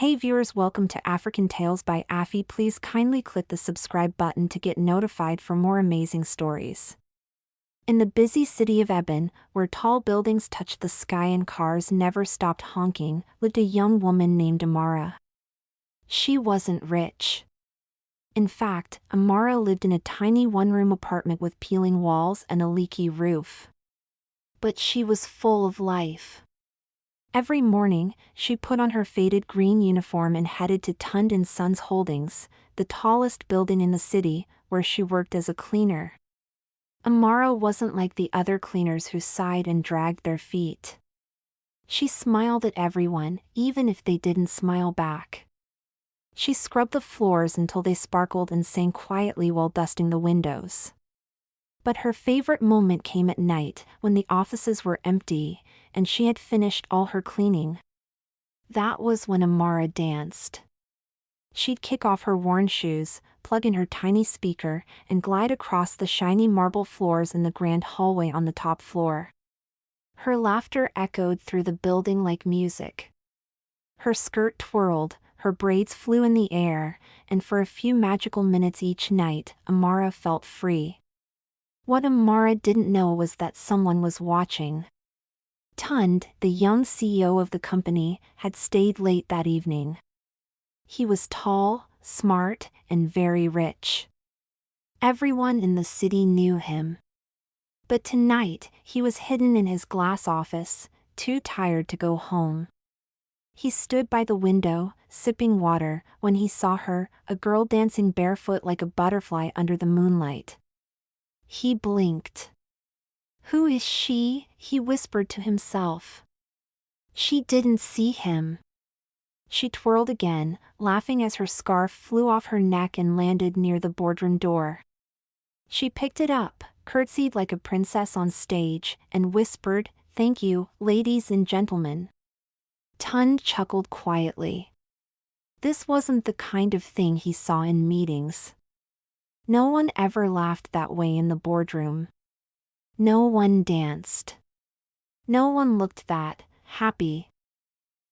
Hey viewers, welcome to African Tales by Afi. Please kindly click the subscribe button to get notified for more amazing stories. In the busy city of Eben, where tall buildings touched the sky and cars never stopped honking, lived a young woman named Amara. She wasn't rich. In fact, Amara lived in a tiny one-room apartment with peeling walls and a leaky roof. But she was full of life. Every morning, she put on her faded green uniform and headed to Tund & Sons Holdings, the tallest building in the city, where she worked as a cleaner. Amara wasn't like the other cleaners who sighed and dragged their feet. She smiled at everyone, even if they didn't smile back. She scrubbed the floors until they sparkled and sang quietly while dusting the windows. But her favorite moment came at night, when the offices were empty, and she had finished all her cleaning. That was when Amara danced. She'd kick off her worn shoes, plug in her tiny speaker, and glide across the shiny marble floors in the grand hallway on the top floor. Her laughter echoed through the building like music. Her skirt twirled, her braids flew in the air, and for a few magical minutes each night, Amara felt free. What Amara didn't know was that someone was watching. Tund, the young CEO of the company, had stayed late that evening. He was tall, smart, and very rich. Everyone in the city knew him. But tonight, he was hidden in his glass office, too tired to go home. He stood by the window, sipping water, when he saw her, a girl dancing barefoot like a butterfly under the moonlight. He blinked. "Who is she?" he whispered to himself. She didn't see him. She twirled again, laughing as her scarf flew off her neck and landed near the boardroom door. She picked it up, curtsied like a princess on stage, and whispered, "Thank you, ladies and gentlemen." Tund chuckled quietly. This wasn't the kind of thing he saw in meetings. No one ever laughed that way in the boardroom. No one danced. No one looked that happy.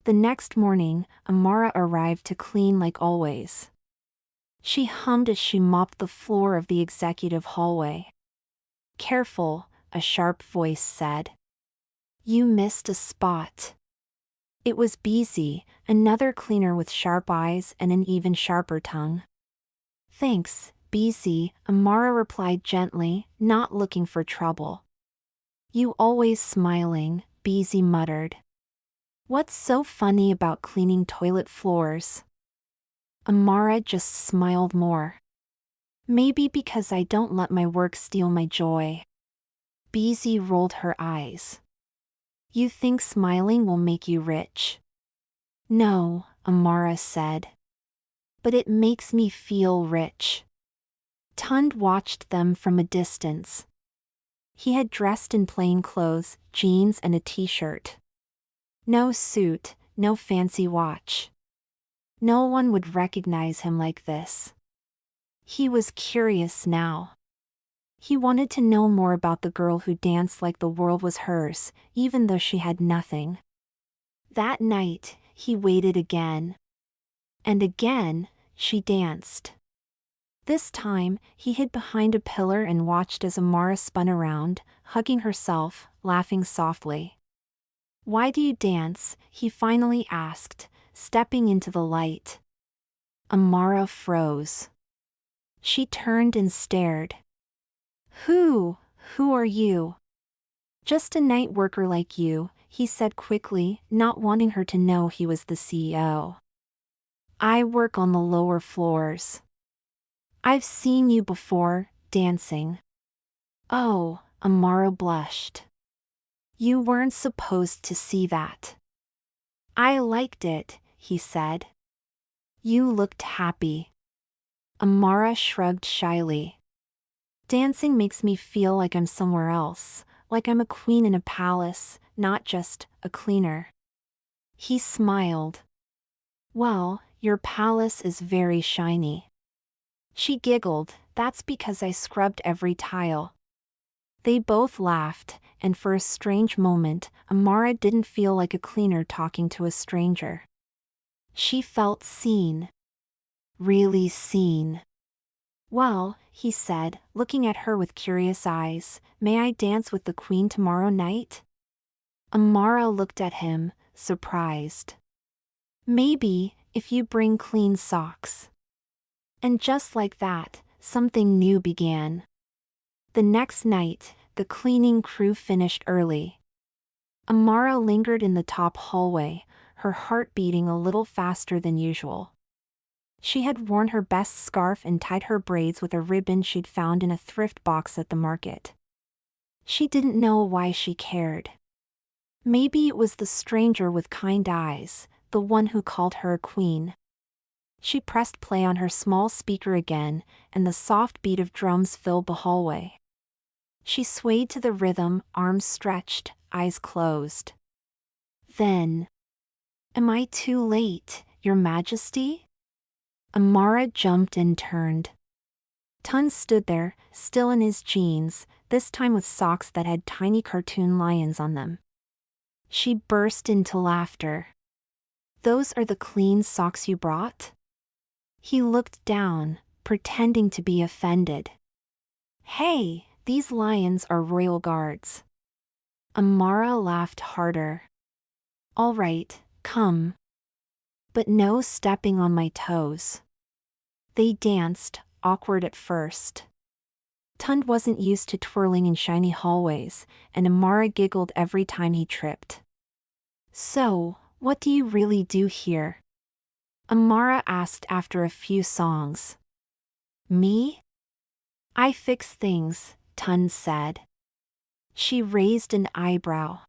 The next morning, Amara arrived to clean like always. She hummed as she mopped the floor of the executive hallway. "Careful," a sharp voice said. "You missed a spot." It was Deceit, another cleaner with sharp eyes and an even sharper tongue. "Thanks, Deceit," Amara replied gently, not looking for trouble. "You always smiling," Deceit muttered. "What's so funny about cleaning toilet floors?" Amara just smiled more. "Maybe because I don't let my work steal my joy." Deceit rolled her eyes. "You think smiling will make you rich?" "No," Amara said. "But it makes me feel rich." Tund watched them from a distance. He had dressed in plain clothes, jeans and a t-shirt. No suit, no fancy watch. No one would recognize him like this. He was curious now. He wanted to know more about the girl who danced like the world was hers, even though she had nothing. That night, he waited again. And again, she danced. This time, he hid behind a pillar and watched as Amara spun around, hugging herself, laughing softly. "Why do you dance?" he finally asked, stepping into the light. Amara froze. She turned and stared. Who are you?" "Just a night worker like you," he said quickly, not wanting her to know he was the CEO. "I work on the lower floors." "I've seen you before, dancing." "Oh," Amara blushed. "You weren't supposed to see that." "I liked it," he said. "You looked happy." Amara shrugged shyly. "Dancing makes me feel like I'm somewhere else, like I'm a queen in a palace, not just a cleaner." He smiled. "Well, your palace is very shiny." She giggled, "That's because I scrubbed every tile." They both laughed, and for a strange moment, Amara didn't feel like a cleaner talking to a stranger. She felt seen. Really seen. "Well," he said, looking at her with curious eyes, "may I dance with the queen tomorrow night?" Amara looked at him, surprised. "Maybe, if you bring clean socks." And just like that, something new began. The next night, the cleaning crew finished early. Amara lingered in the top hallway, her heart beating a little faster than usual. She had worn her best scarf and tied her braids with a ribbon she'd found in a thrift box at the market. She didn't know why she cared. Maybe it was the stranger with kind eyes, the one who called her a queen. She pressed play on her small speaker again, and the soft beat of drums filled the hallway. She swayed to the rhythm, arms stretched, eyes closed. Then, "Am I too late, Your Majesty?" Amara jumped and turned. Tun stood there, still in his jeans, this time with socks that had tiny cartoon lions on them. She burst into laughter. "Those are the clean socks you brought?" He looked down, pretending to be offended. "Hey, these lions are royal guards." Amara laughed harder. "All right, come. But no stepping on my toes." They danced, awkward at first. Tund wasn't used to twirling in shiny hallways, and Amara giggled every time he tripped. "So, what do you really do here?" Amara asked after a few songs. "Me? I fix things," Tund said. She raised an eyebrow.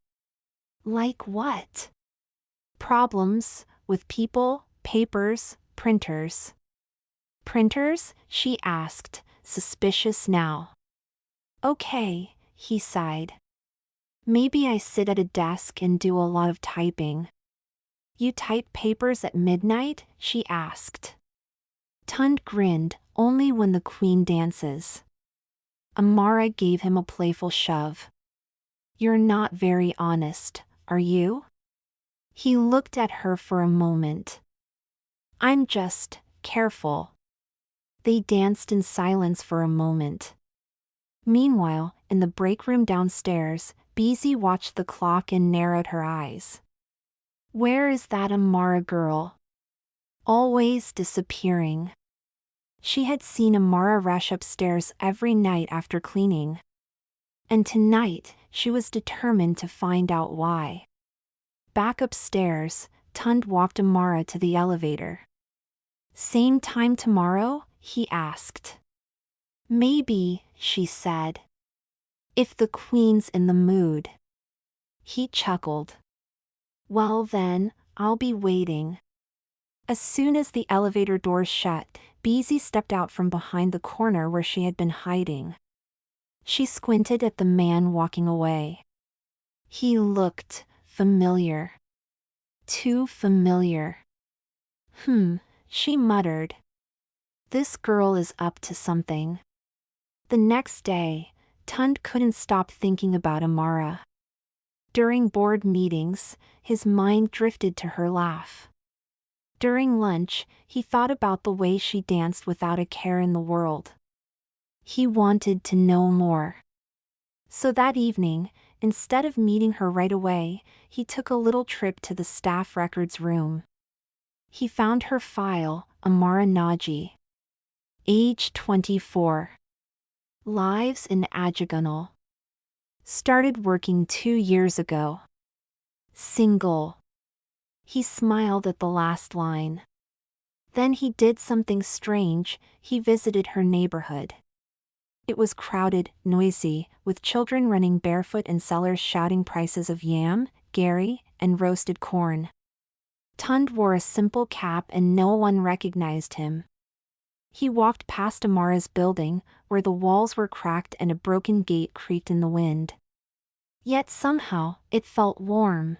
"Like what?" "Problems, with people, papers, printers." "Printers?" she asked, suspicious now. "Okay," he sighed. "Maybe I sit at a desk and do a lot of typing." "You type papers at midnight?" she asked. Tund grinned, "Only when the queen dances." Amara gave him a playful shove. "You're not very honest, are you?" He looked at her for a moment. "I'm just careful." They danced in silence for a moment. Meanwhile, in the break room downstairs, Beezy watched the clock and narrowed her eyes. Where is that Amara girl? Always disappearing. She had seen Amara rush upstairs every night after cleaning. And tonight, she was determined to find out why. Back upstairs, Tund walked Amara to the elevator. "Same time tomorrow?" he asked. "Maybe," she said. "If the queen's in the mood." He chuckled. "Well then, I'll be waiting." As soon as the elevator doors shut, Beezy stepped out from behind the corner where she had been hiding. She squinted at the man walking away. He looked familiar. Too familiar. She muttered. This girl is up to something. The next day, Tund couldn't stop thinking about Amara. During board meetings, his mind drifted to her laugh. During lunch, he thought about the way she danced without a care in the world. He wanted to know more. So that evening, instead of meeting her right away, he took a little trip to the staff records room. He found her file, Amara Naji. Age 24. Lives in Ajagunal. Started working 2 years ago. Single. He smiled at the last line. Then he did something strange, he visited her neighborhood. It was crowded, noisy, with children running barefoot and sellers shouting prices of yam, gari, and roasted corn. Tund wore a simple cap and no one recognized him. He walked past Amara's building, where the walls were cracked and a broken gate creaked in the wind. Yet somehow, it felt warm.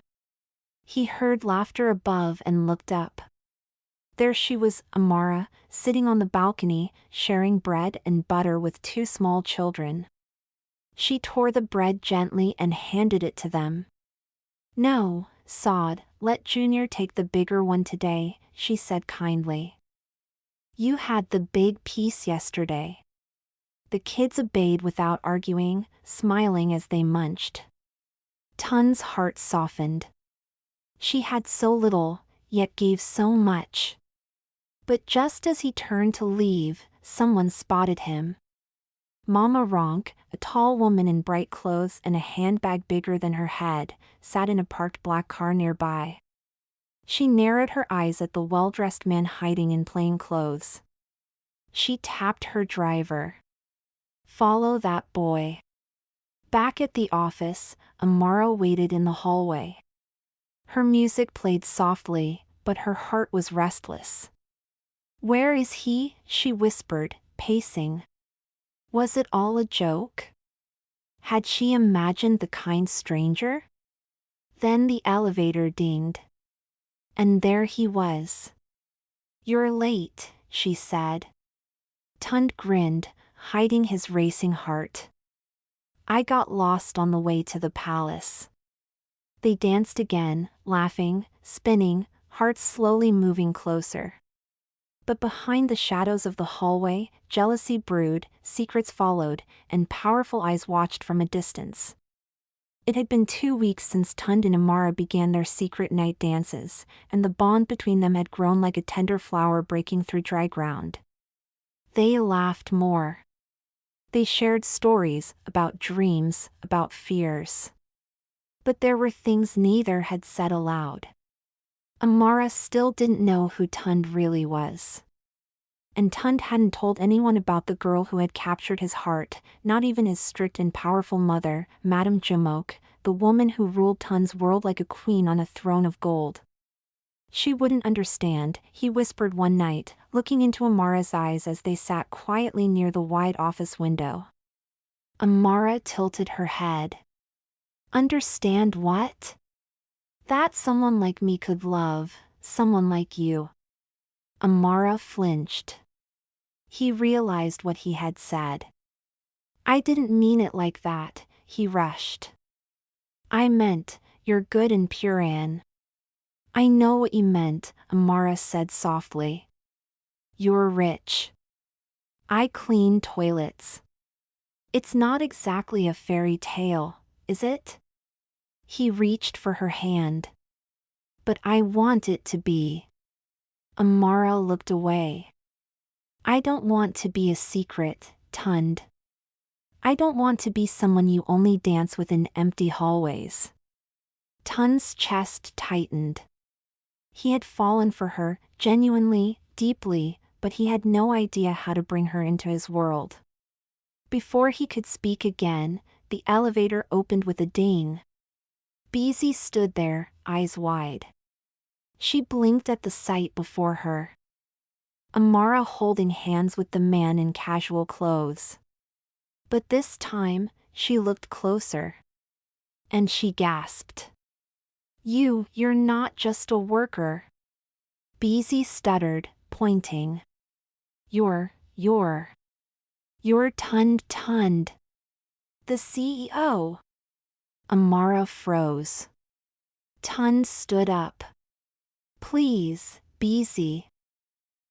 He heard laughter above and looked up. There she was, Amara, sitting on the balcony, sharing bread and butter with 2 small children. She tore the bread gently and handed it to them. "No, Sod, Let Junior take the bigger one today, she said kindly. You had the big piece yesterday. The kids obeyed without arguing, smiling as they munched. Tun's heart softened. She had so little, yet gave so much. But just as he turned to leave, someone spotted him. Mama Ronk, a tall woman in bright clothes and a handbag bigger than her head, sat in a parked black car nearby. She narrowed her eyes at the well-dressed man hiding in plain clothes. She tapped her driver. Follow that boy. Back at the office, Amara waited in the hallway. Her music played softly, but her heart was restless. Where is he? She whispered, pacing. Was it all a joke? Had she imagined the kind stranger? Then the elevator dinged. And there he was. You're late, she said. Tund grinned, hiding his racing heart. I got lost on the way to the palace. They danced again, laughing, spinning, hearts slowly moving closer. But behind the shadows of the hallway, jealousy brewed, secrets followed, and powerful eyes watched from a distance. It had been 2 weeks since Tund and Amara began their secret night dances, and the bond between them had grown like a tender flower breaking through dry ground. They laughed more. They shared stories about dreams, about fears. But there were things neither had said aloud. Amara still didn't know who Tund really was. And Tund hadn't told anyone about the girl who had captured his heart, not even his strict and powerful mother, Madame Jamok, the woman who ruled Tund's world like a queen on a throne of gold. She wouldn't understand, he whispered one night, looking into Amara's eyes as they sat quietly near the wide office window. Amara tilted her head. Understand what? That someone like me could love, someone like you. Amara flinched. He realized what he had said. I didn't mean it like that, he rushed. I meant, you're good and pure, Anne. I know what you meant, Amara said softly. You're rich. I clean toilets. It's not exactly a fairy tale, is it? He reached for her hand. But I want it to be. Amara looked away. I don't want to be a secret, Tund. I don't want to be someone you only dance with in empty hallways. Tund's chest tightened. He had fallen for her, genuinely, deeply, but he had no idea how to bring her into his world. Before he could speak again, the elevator opened with a ding. Beezy stood there, eyes wide. She blinked at the sight before her. Amara holding hands with the man in casual clothes. But this time, she looked closer. And she gasped. You're not just a worker. Beezy stuttered, pointing. You're Tund. The CEO. Amara froze. Tund stood up. Please, Beezy.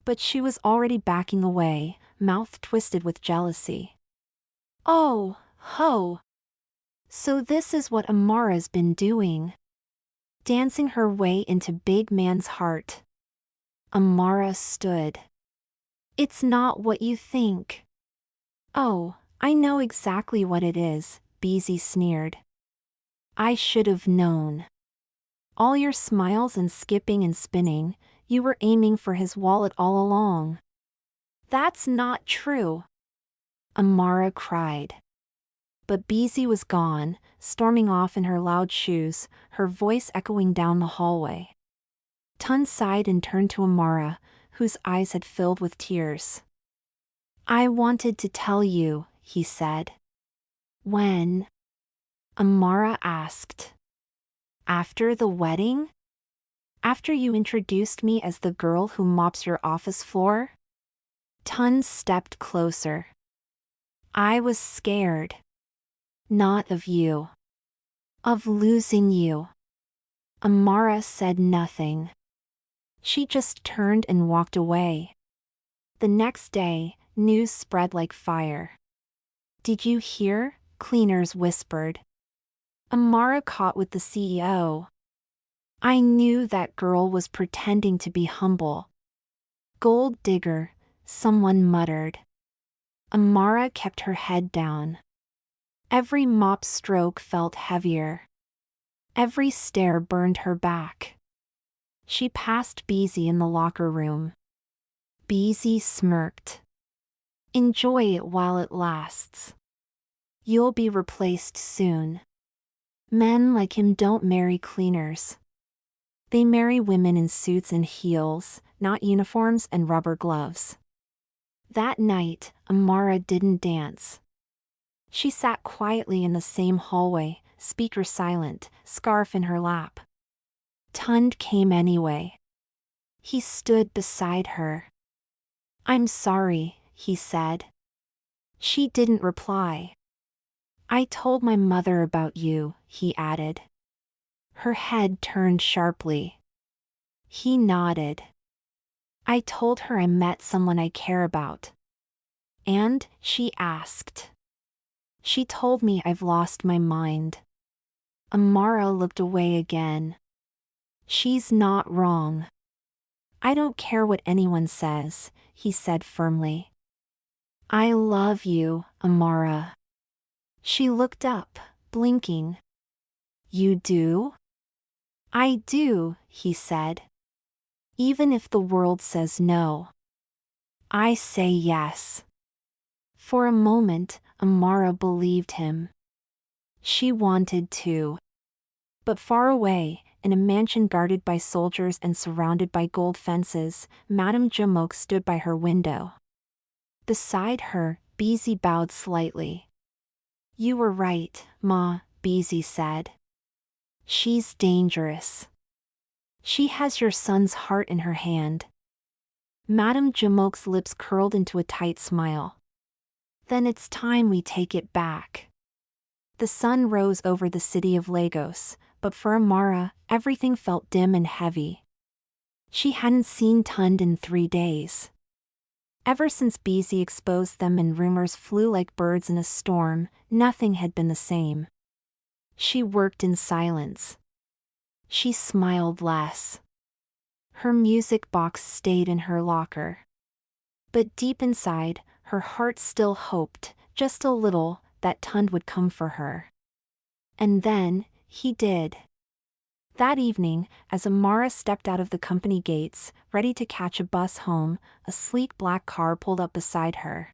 But she was already backing away, mouth twisted with jealousy. Oh, ho. So this is what Amara's been doing. Dancing her way into big man's heart. Amara stood. It's not what you think. Oh, I know exactly what it is, Beezy sneered. I should have known. All your smiles and skipping and spinning, you were aiming for his wallet all along. That's not true. Amara cried. But Beezy was gone, storming off in her loud shoes, her voice echoing down the hallway. Tund sighed and turned to Amara, whose eyes had filled with tears. I wanted to tell you, he said. When? Amara asked. After the wedding? After you introduced me as the girl who mops your office floor? Tund stepped closer. I was scared. Not of you. Of losing you. Amara said nothing. She just turned and walked away. The next day, news spread like fire. "Did you hear?" cleaners whispered. "Amara caught with the CEO." "I knew that girl was pretending to be humble." "Gold digger," someone muttered. Amara kept her head down. Every mop stroke felt heavier. Every stare burned her back. She passed Beezy in the locker room. Beezy smirked. "Enjoy it while it lasts. You'll be replaced soon. Men like him don't marry cleaners. They marry women in suits and heels, not uniforms and rubber gloves." That night, Amara didn't dance. She sat quietly in the same hallway, speaker silent, scarf in her lap. Tund came anyway. He stood beside her. "I'm sorry," he said. She didn't reply. "I told my mother about you," he added. Her head turned sharply. He nodded. "I told her I met someone I care about." "And?" she asked. "She told me I've lost my mind." Amara looked away again. "She's not wrong." "I don't care what anyone says," he said firmly. "I love you, Amara." She looked up, blinking. "You do?" "I do," he said. "Even if the world says no. I say yes." For a moment, Amara believed him. She wanted to. But far away, in a mansion guarded by soldiers and surrounded by gold fences, Madame Jamoke stood by her window. Beside her, Beezy bowed slightly. "You were right, Ma," Beezy said. "She's dangerous. She has your son's heart in her hand." Madame Jamoke's lips curled into a tight smile. "Then it's time we take it back." The sun rose over the city of Lagos, but for Amara, everything felt dim and heavy. She hadn't seen Tund in 3 days. Ever since Beezy exposed them and rumors flew like birds in a storm, nothing had been the same. She worked in silence. She smiled less. Her music box stayed in her locker. But deep inside, her heart still hoped, just a little, that Tund would come for her. And then, he did. That evening, as Amara stepped out of the company gates, ready to catch a bus home, a sleek black car pulled up beside her.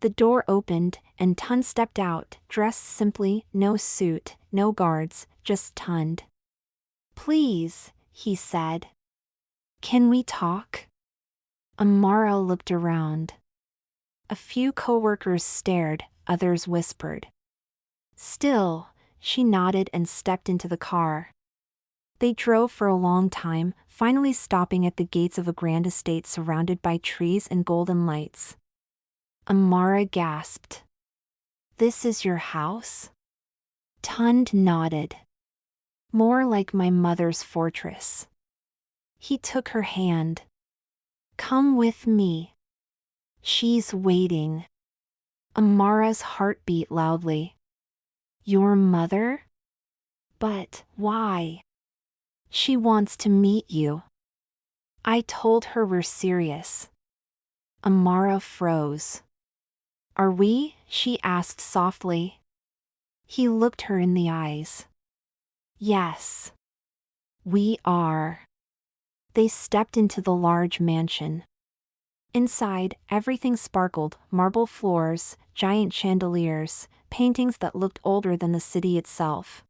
The door opened, and Tund stepped out, dressed simply, no suit, no guards, just Tund. "Please," he said. "Can we talk?" Amara looked around. A few coworkers stared, others whispered. Still, she nodded and stepped into the car. They drove for a long time, finally stopping at the gates of a grand estate surrounded by trees and golden lights. Amara gasped. "This is your house?" Tund nodded. "More like my mother's fortress." He took her hand. "Come with me. She's waiting." Amara's heart beat loudly. "Your mother? But why?" "She wants to meet you." "I told her we're serious." Amara froze. "Are we?" she asked softly. He looked her in the eyes. "Yes. We are." They stepped into the large mansion. Inside, everything sparkled, marble floors, giant chandeliers, paintings that looked older than the city itself.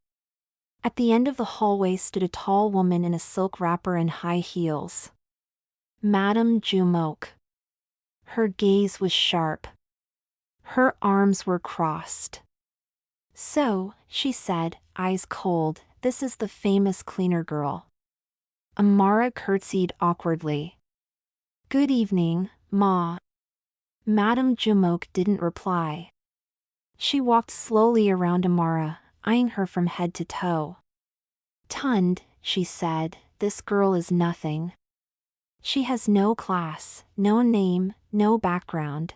At the end of the hallway stood a tall woman in a silk wrapper and high heels. Madame Jamoke. Her gaze was sharp. Her arms were crossed. "So," she said, eyes cold, "this is the famous cleaner girl." Amara curtsied awkwardly. "Good evening, Ma." Madame Jamoke didn't reply. She walked slowly around Amara, eyeing her from head to toe. "Tund, she said, this girl is nothing. She has no class, no name, no background.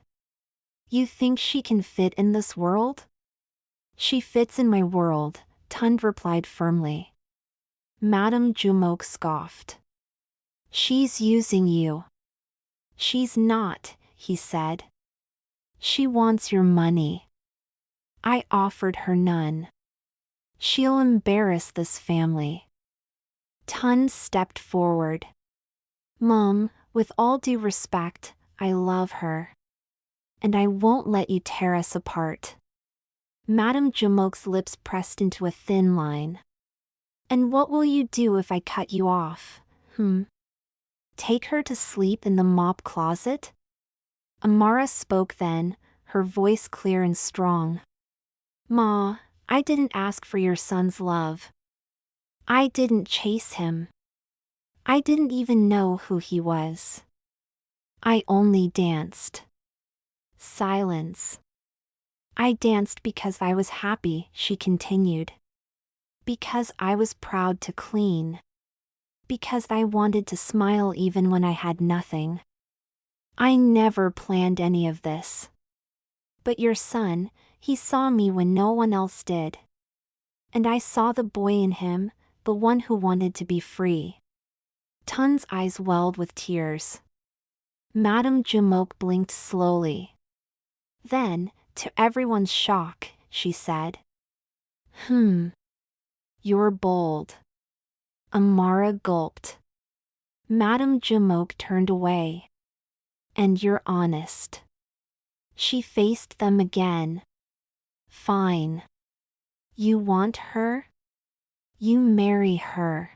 You think she can fit in this world? She fits in my world, Tund replied firmly. Madame Jumok scoffed. She's using you. She's not, he said. She wants your money. I offered her none. She'll embarrass this family. Tund stepped forward. Mom, with all due respect, I love her. And I won't let you tear us apart. Madame Jumok's lips pressed into a thin line. And what will you do if I cut you off? Take her to sleep in the mop closet? Amara spoke then, her voice clear and strong. Ma, I didn't ask for your son's love. I didn't chase him. I didn't even know who he was. I only danced. Silence. I danced because I was happy, she continued. Because I was proud to clean. Because I wanted to smile even when I had nothing. I never planned any of this. But your son, he saw me when no one else did. And I saw the boy in him, the one who wanted to be free. Tund's eyes welled with tears. Madame Jumok blinked slowly. Then, to everyone's shock, she said, You're bold. Amara gulped. Madame Jumok turned away. And you're honest. She faced them again. Fine. You want her? You marry her.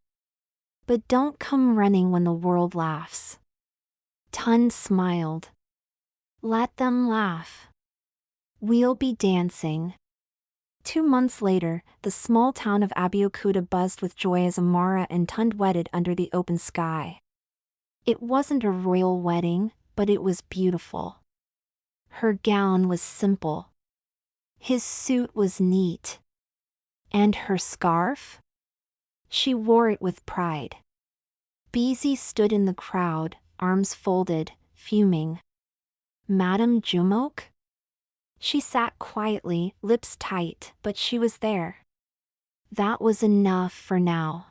But don't come running when the world laughs. Tund smiled. Let them laugh. We'll be dancing. 2 months later, the small town of Abeokuta buzzed with joy as Amara and Tund wedded under the open sky. It wasn't a royal wedding, but it was beautiful. Her gown was simple. His suit was neat. And her scarf? She wore it with pride. Beezy stood in the crowd, arms folded, fuming. Madame Jumok? She sat quietly, lips tight, but she was there. That was enough for now.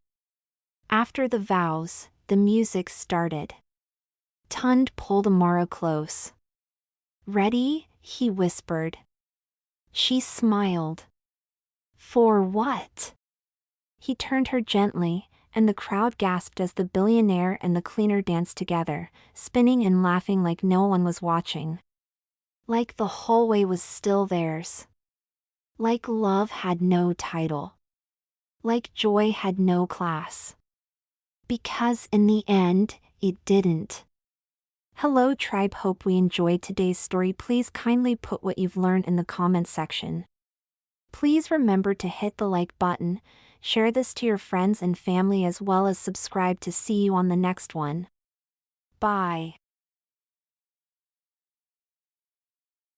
After the vows, the music started. Tund pulled Amara close. Ready? He whispered. She smiled. For what? He turned her gently, and the crowd gasped as the billionaire and the cleaner danced together, spinning and laughing like no one was watching. Like the hallway was still theirs. Like love had no title. Like joy had no class. Because in the end, it didn't. Hello tribe, hope we enjoyed today's story. Please kindly put what you've learned in the comments section. Please remember to hit the like button, share this to your friends and family as well as subscribe to see you on the next one. Bye.